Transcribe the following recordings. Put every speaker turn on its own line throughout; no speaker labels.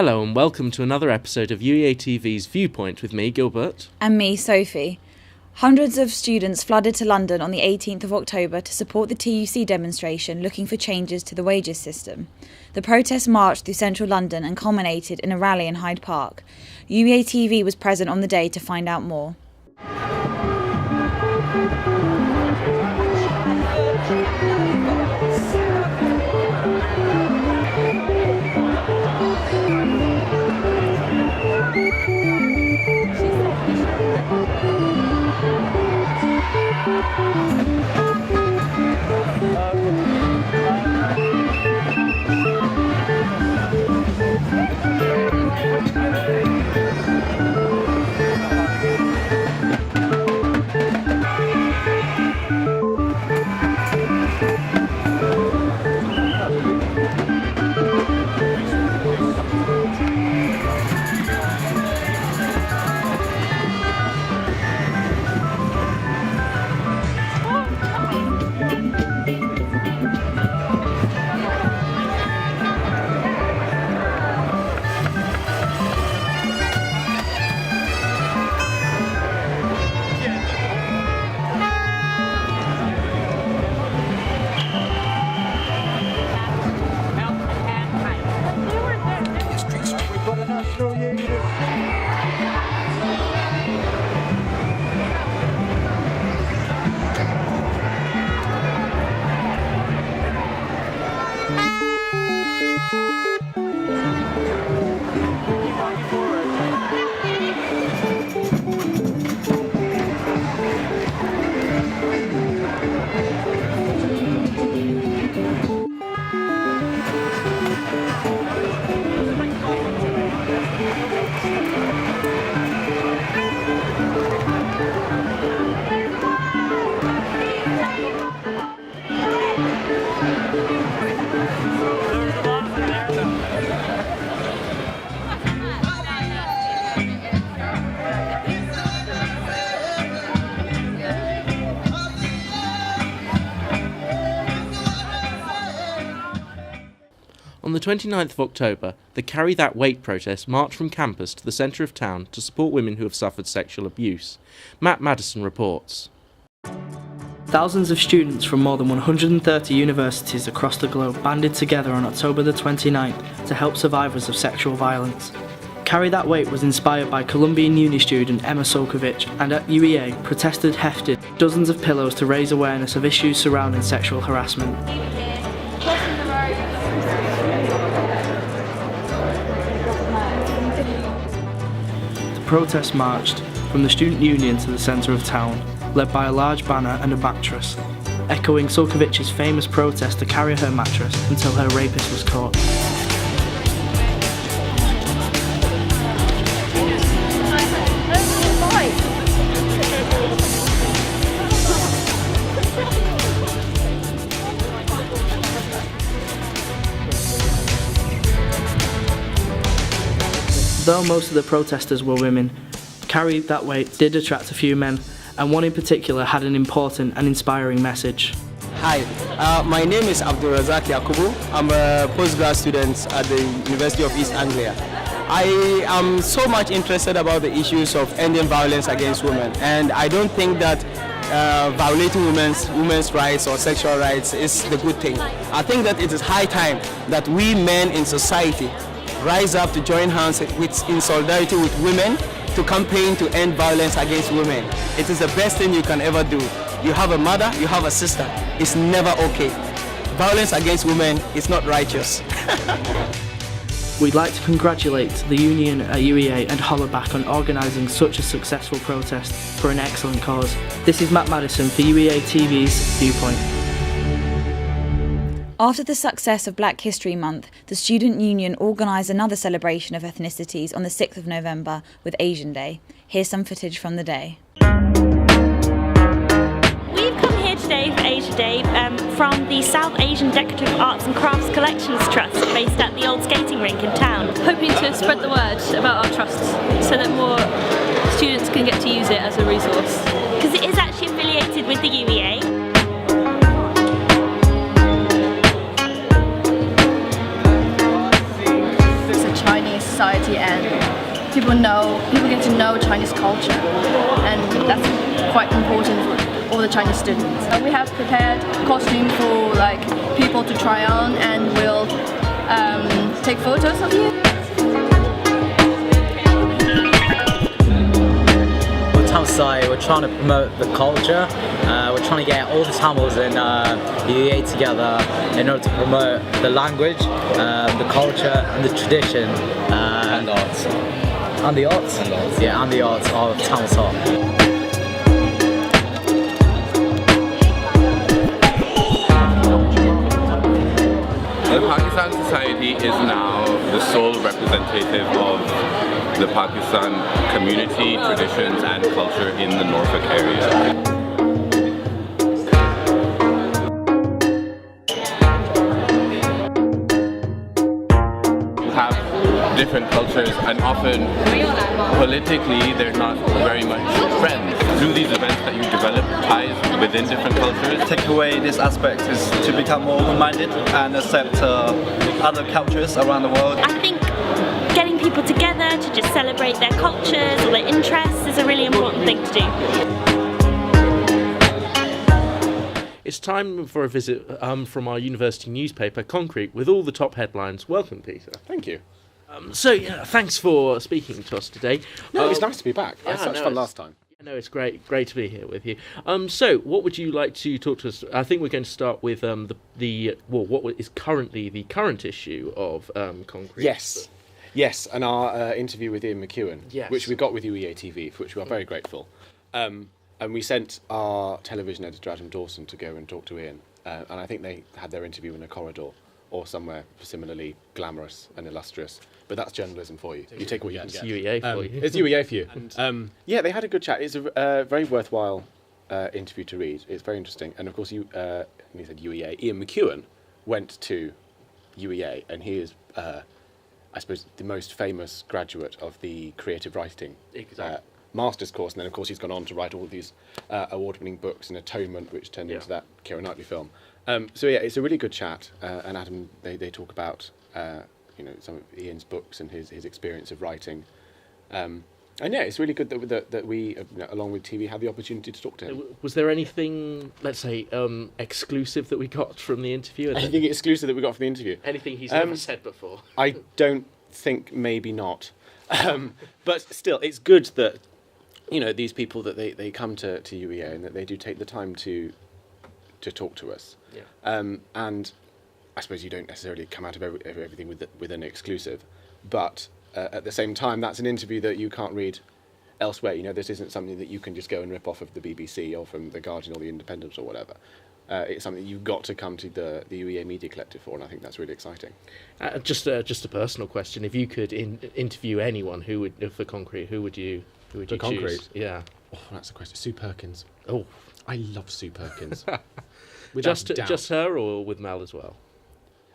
Hello and welcome to another episode of UEA TV's Viewpoint with me, Gilbert.
And me, Sofie. Hundreds of students flooded to London on the 18th of October to support the TUC demonstration looking for changes to the wages system. The protest marched through central London and culminated in a rally in Hyde Park. UEA TV was present on the day to find out more.
On the 29th of October, the Carry That Weight protest marched from campus to the centre of town to support women who have suffered sexual abuse. Matt Madison reports.
Thousands of students from more than 130 universities across the globe banded together on October the 29th to help survivors of sexual violence. Carry That Weight was inspired by Colombian uni student Emma Solkovich, and at UEA, protesters hefted dozens of pillows to raise awareness of issues surrounding sexual harassment. The protest marched from the student union to the centre of town, led by a large banner and a mattress, echoing Solkovich's famous protest to carry her mattress until her rapist was caught. Though most of the protesters were women, Carry That Weight did attract a few men, and one in particular had an important and inspiring message.
Hi, my name is Abdulrazak Yakubu. I'm a postgrad student at the University of East Anglia. I am so much interested about the issues of ending violence against women, and I don't think that violating women's rights or sexual rights is the good thing. I think that it is high time that we men in society rise up to join hands in solidarity with women to campaign to end violence against women. It is the best thing you can ever do. You have a mother, you have a sister. It's never okay. Violence against women is not righteous.
We'd like to congratulate the union at UEA and Hollaback on organising such a successful protest for an excellent cause. This is Matt Madison for UEA TV's Viewpoint.
After the success of Black History Month, the student union organised another celebration of ethnicities on the 6th of November with Asian Day. Here's some footage from the day.
We've come here today for Asia Day from the South Asian Decorative Arts and Crafts Collections Trust based at the old skating rink in town.
Hoping to spread the word about our trust so that more students can get to use it as a resource.
Because it is actually affiliated with the UEA.
diversity, and people get to know Chinese culture, and that's quite important for all the Chinese students. We have prepared costume for like people to try on, and we'll take photos of you.
Side, we're trying to promote the culture. We're trying to get all the Tamils in UEA together in order to promote the language, the culture, and the tradition, and arts. And the arts? Yeah, and the arts of Tamil Salt.
The Pakistan Society is now the sole representative of the Pakistan community, traditions and culture in the Norfolk area. Have different cultures, and often politically they're not very much friends. Through these events that you develop ties within different cultures.
Take away this aspect is to become more open-minded and accept other cultures around the world.
I think getting people together to just celebrate their cultures or their interests is a really important thing to do.
It's time for a visit from our university newspaper, Concrete, with all the top headlines. Welcome, Peter.
Thank you.
Thanks for speaking to us today.
No, it's nice to be back. I had such fun last time.
No, it's great to be here with you. So, what would you like to talk to us? I think we're going to start with what is currently the current issue of Concrete.
Yes, and our interview with Ian McEwan,
yes,
which we got with UEA TV, for which we are very grateful. And we sent our television editor, Adam Dawson, to go and talk to Ian. And I think they had their interview in a corridor or somewhere similarly glamorous and illustrious. But that's journalism for you. You take what you can get.
It's UEA for you.
It's UEA for you. And, yeah, they had a good chat. It's a very worthwhile interview to read. It's very interesting. And of course, he said UEA. Ian McEwan went to UEA, and he is, I suppose, the most famous graduate of the creative writing master's course. And then, of course, he's gone on to write all these award-winning books, and Atonement, which turned into that Keira Knightley film. So yeah, it's a really good chat. And Adam, they talk about some of Ian's books and his experience of writing. And yeah, it's really good that we, along with TV, had the opportunity to talk to him.
Was there anything, let's say, exclusive that we got from the interview?
Anything exclusive that we got from the interview?
Anything he's never said before?
I don't think, maybe not. But still, it's good that, these people, that they come to UEA and that they do take the time to talk to us. Yeah. And I suppose you don't necessarily come out of everything with an exclusive, but at the same time, that's an interview that you can't read elsewhere. This isn't something that you can just go and rip off of the BBC or from The Guardian or The Independent or whatever. It's something you've got to come to the UEA Media Collective for, and I think that's really exciting.
Just a personal question: if you could interview anyone for Concrete, who would you choose?
Concrete?
Yeah.
Oh, that's a question. Sue Perkins.
Oh,
I love Sue Perkins.
Just her, or with Mel as well?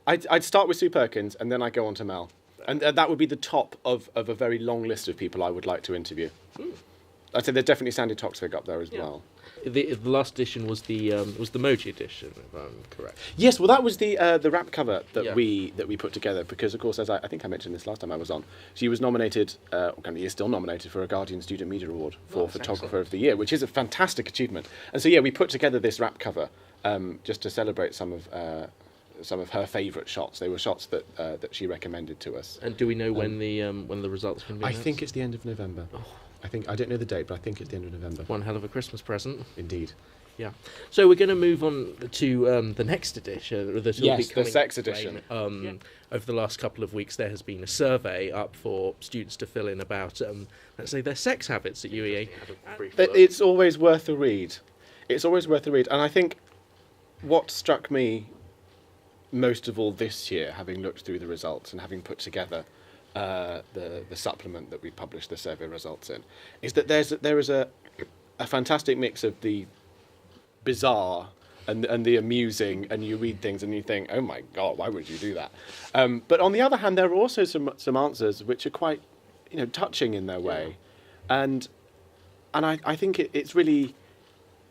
I'd start with Sue Perkins, and then I'd go on to Mel. And that would be the top of a very long list of people I would like to interview. I'd say there's definitely Sandy Toksvig up there as well.
The last edition was the Moji edition, if I'm correct.
Yes, well, that was the wrap cover that we put together, because, of course, as I think I mentioned this last time I was on, she was nominated, is still nominated for a Guardian Student Media Award for Photographer of the Year, which is a fantastic achievement. And so, yeah, we put together this wrap cover just to celebrate some of her favourite shots. They were shots that she recommended to us.
And do we know when the results can be announced?
I think it's the end of November. Oh. I don't know the date, but I think it's the end of November.
One hell of a Christmas present.
Indeed.
Yeah. So we're going to move on to the next edition.
The sex edition.
Over the last couple of weeks, there has been a survey up for students to fill in about, let's say, their sex habits at UEA.
It's always worth a read. And I think what struck me most of all this year, having looked through the results and having put together the supplement that we published the survey results in, is that there is a fantastic mix of the bizarre and the amusing, and you read things and you think, oh my God, why would you do that? But on the other hand, there are also some answers which are quite touching in their way, and I think it's really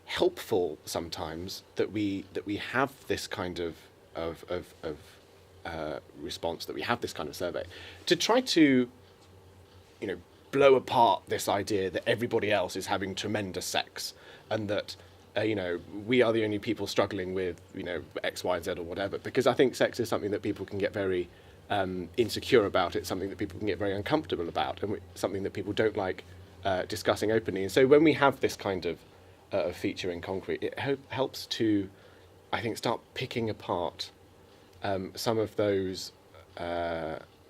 helpful sometimes that we have this kind of response, that we have this kind of survey, to try to blow apart this idea that everybody else is having tremendous sex and that we are the only people struggling with X, Y, and Z or whatever. Because I think sex is something that people can get very insecure about. It's something that people can get very uncomfortable about, and something that people don't like discussing openly. And so when we have this kind of feature in concrete, it helps to, I think, start picking apart some of those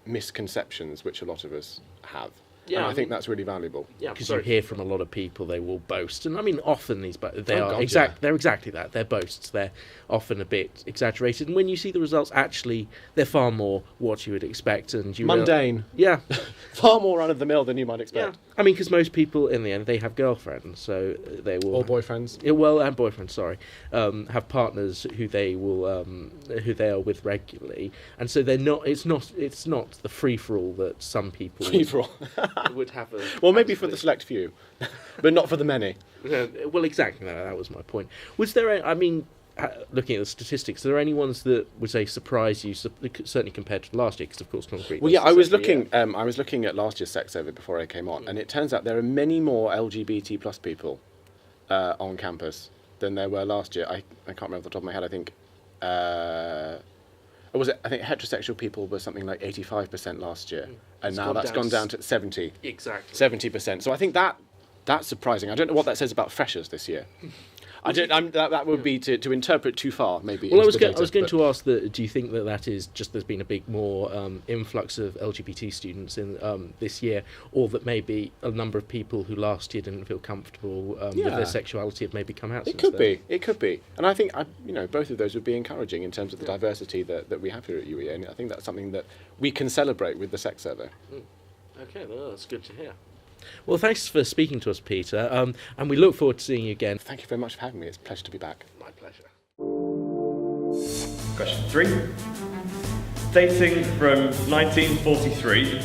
misconceptions which a lot of us have. Yeah, and I think that's really valuable.
Yeah, because you hear from a lot of people, they will boast, and I mean, often they're exactly that. They're boasts. They're often a bit exaggerated, and when you see the results, actually, they're far more what you would expect, and
mundane.
Yeah,
far more run of the mill than you might expect.
Yeah. I mean, because most people, in the end, they have girlfriends, so they will
or boyfriends.
And boyfriends. Sorry, have partners who they will who they are with regularly, and so they're not. It's not the free for all that some people would have.
Maybe for the select few, but not for the many.
Well, exactly. That was my point. Was there? Looking at the statistics, are there any ones that would say surprise you? Certainly compared to last year, because of course concrete.
Well, yeah, I was looking. I was looking at last year's sex survey before I came on, and it turns out there are many more LGBT plus people on campus than there were last year. I can't remember off the top of my head. I think. I think heterosexual people were something like 85% last year, and now that's gone down to 70.
Exactly.
70%. So I think that's surprising. I don't know what that says about freshers this year. That would be to interpret too far, maybe.
Well, I was going to ask that. Do you think that is just there's been a big more influx of LGBT students in this year, or that maybe a number of people who last year didn't feel comfortable with their sexuality have maybe come out? It could
be, and I think both of those would be encouraging in terms of the diversity that we have here at UEA, and I think that's something that we can celebrate with the sex survey.
Okay, well, that's good to hear. Well, thanks for speaking to us, Peter, and we look forward to seeing you again.
Thank you very much for having me. It's a pleasure to be back.
My pleasure.
Question 3. Dating from 1943,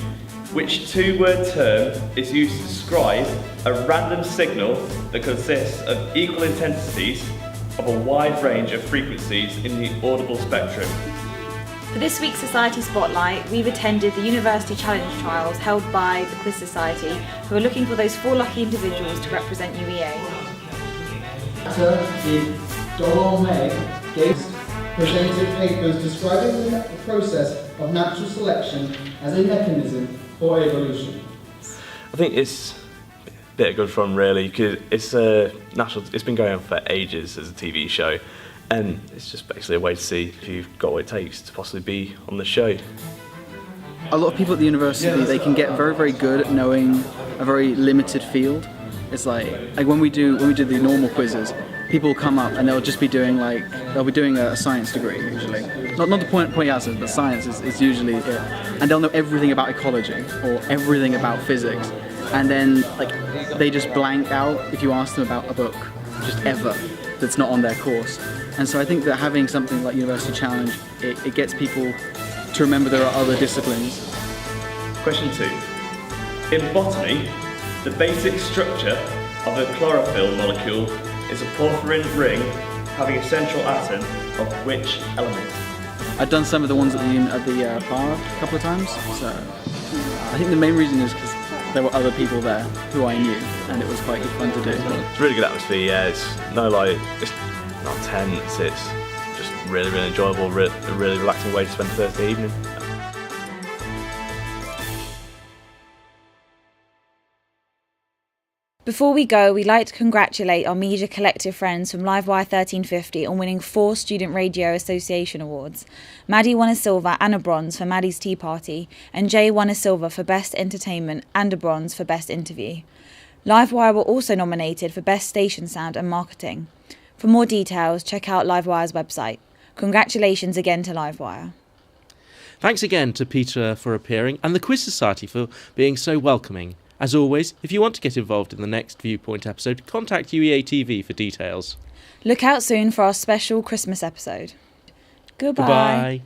which two-word term is used to describe a random signal that consists of equal intensities of a wide range of frequencies in the audible spectrum?
For this week's Society Spotlight, we've attended the University Challenge Trials held by the Quiz Society, who are looking for those 4 lucky individuals to represent UEA.
Donald May presented papers describing the process of natural selection as a mechanism for evolution.
I think it's a bit of good fun, really, because it's it's been going on for ages as a TV show. And it's just basically a way to see if you've got what it takes to possibly be on the show.
A lot of people at the university, they can get very, very good at knowing a very limited field. It's like when we do the normal quizzes, people come up and they'll just be doing a science degree usually. Not to point out answers, but science is usually it. And they'll know everything about ecology or everything about physics. And then they just blank out if you ask them about a book, just ever, that's not on their course. And so I think that having something like University Challenge, it gets people to remember there are other disciplines.
Question 2. In botany, the basic structure of a chlorophyll molecule is a porphyrin ring having a central atom of which element?
I've done some of the ones at the bar a couple of times, so I think the main reason is because there were other people there who I knew, and it was quite good fun to do.
It's a really good atmosphere, yeah. It's it's not tense, it's just really, really enjoyable, a really relaxing way to spend a Thursday evening.
Before we go, we'd like to congratulate our Media Collective friends from Livewire 1350 on winning 4 Student Radio Association Awards. Maddie won a silver and a bronze for Maddie's Tea Party, and Jay won a silver for Best Entertainment and a bronze for Best Interview. Livewire were also nominated for Best Station Sound and Marketing. For more details, check out Livewire's website. Congratulations again to Livewire.
Thanks again to Peter for appearing and the Quiz Society for being so welcoming. As always, if you want to get involved in the next Viewpoint episode, contact UEA TV for details.
Look out soon for our special Christmas episode. Goodbye.